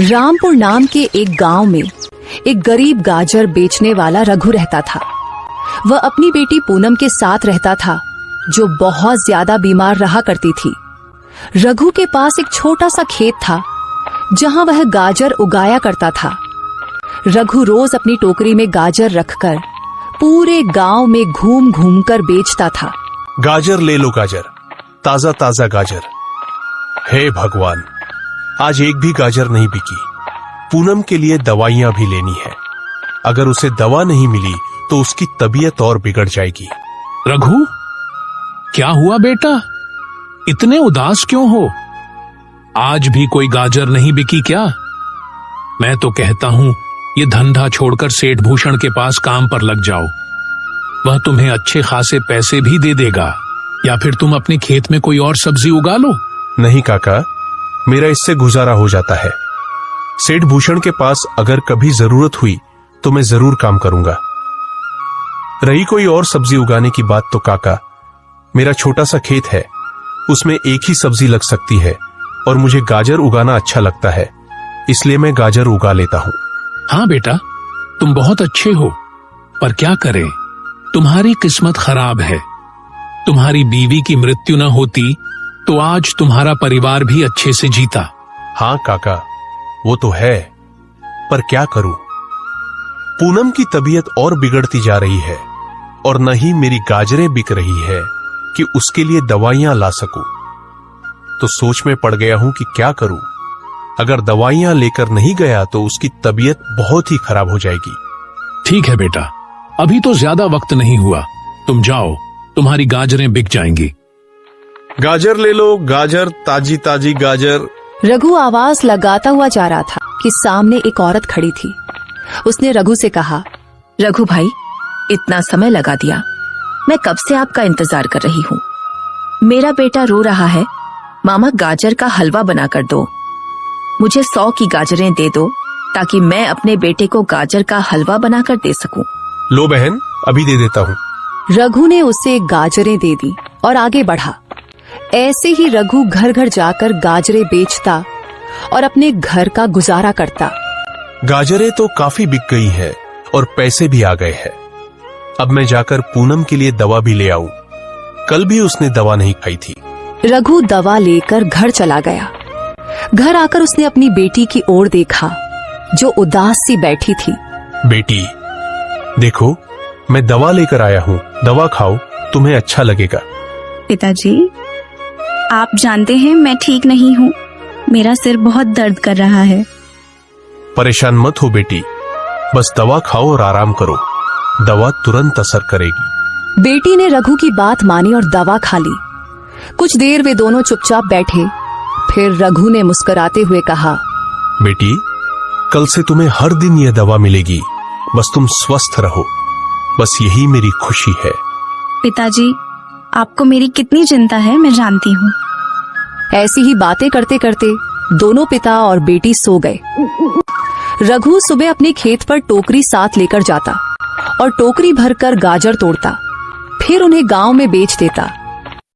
रामपुर नाम के एक गांव में एक गरीब गाजर बेचने वाला रघु रहता था। वह अपनी बेटी पूनम के साथ रहता था, जो बहुत ज्यादा बीमार रहा करती थी। रघु के पास एक छोटा सा खेत था, जहां वह गाजर उगाया करता था। रघु रोज अपनी टोकरी में गाजर रखकर पूरे गांव में घूम घूम कर बेचता था। गाजर ले लो, गाजर, ताजा ताजा गाजर। हे भगवान, आज एक भी गाजर नहीं बिकी। पूनम के लिए दवाइयां भी लेनी है। अगर उसे दवा नहीं मिली तो उसकी तबीयत और बिगड़ जाएगी। रघु, क्या हुआ बेटा? इतने उदास क्यों हो? आज भी कोई गाजर नहीं बिकी क्या? मैं तो कहता हूं ये धंधा छोड़कर सेठ भूषण के पास काम पर लग जाओ। वह तुम्हें अच्छे खासे पैसे भी दे देगा। या फिर तुम अपने खेत में कोई और सब्जी उगा लो। नहीं काका, मेरा इससे गुजारा हो जाता है। सेठ भूषण के पास अगर कभी जरूरत हुई तो मैं जरूर काम करूंगा। रही कोई और सब्जी उगाने की बात तो काका, मेरा छोटा सा खेत है, उसमें एक ही सब्जी लग सकती है और मुझे गाजर उगाना अच्छा लगता है, इसलिए मैं गाजर उगा लेता हूं। हाँ बेटा, तुम बहुत अच्छे हो, पर क्या करें, तुम्हारी किस्मत खराब है। तुम्हारी बीवी की मृत्यु न होती तो आज तुम्हारा परिवार भी अच्छे से जीता। हाँ काका, वो तो है, पर क्या करूं? पूनम की तबीयत और बिगड़ती जा रही है और न ही मेरी गाजरें बिक रही है कि उसके लिए दवाइयां ला सकूं। तो सोच में पड़ गया हूं कि क्या करूं। अगर दवाइयां लेकर नहीं गया तो उसकी तबीयत बहुत ही खराब हो जाएगी। ठीक है बेटा, अभी तो ज्यादा वक्त नहीं हुआ, तुम जाओ, तुम्हारी गाजरें बिक जाएंगी। गाजर ले लो, गाजर, ताजी ताजी गाजर। रघु आवाज लगाता हुआ जा रहा था कि सामने एक औरत खड़ी थी। उसने रघु से कहा, रघु भाई, इतना समय लगा दिया, मैं कब से आपका इंतजार कर रही हूँ। मेरा बेटा रो रहा है, मामा गाजर का हलवा बना कर दो। मुझे 100 की गाजरें दे दो ताकि मैं अपने बेटे को गाजर का हलवा बनाकर दे सकूं। लो बहन, अभी दे देता हूँ। रघु ने उसे गाजरें दे दी और आगे बढ़ा। ऐसे ही रघु घर घर जाकर गाजरें बेचता और अपने घर का गुजारा करता। गाजरें तो काफी बिक गई है और पैसे भी आ गए हैं। अब मैं जाकर पूनम के लिए दवा भी ले आऊं। कल भी उसने दवा नहीं खाई थी। रघु दवा लेकर घर चला गया। घर आकर उसने अपनी बेटी की ओर देखा, जो उदास सी बैठी थी। बेटी, देखो, मैं दवा लेकर आया हूँ, दवा खाओ, तुम्हें अच्छा लगेगा। पिताजी, आप जानते हैं मैं ठीक नहीं हूँ, मेरा सिर बहुत दर्द कर रहा है। परेशान मत हो बेटी, बस दवा खाओ और आराम करो, दवा तुरंत असर करेगी। बेटी ने रघु की बात मानी और दवा खा ली। कुछ देर वे दोनों चुपचाप बैठे। फिर रघु ने मुस्कुराते हुए कहा, बेटी, कल से तुम्हें हर दिन यह दवा मिलेगी, बस तुम स्वस्थ रहो, बस यही मेरी खुशी है। पिताजी, आपको मेरी कितनी चिंता है मैं जानती हूँ। ऐसी ही बातें करते करते दोनों पिता और बेटी सो गए। रघु सुबह अपने खेत पर टोकरी साथ लेकर जाता और टोकरी भरकर गाजर तोड़ता, फिर उन्हें गांव में बेच देता।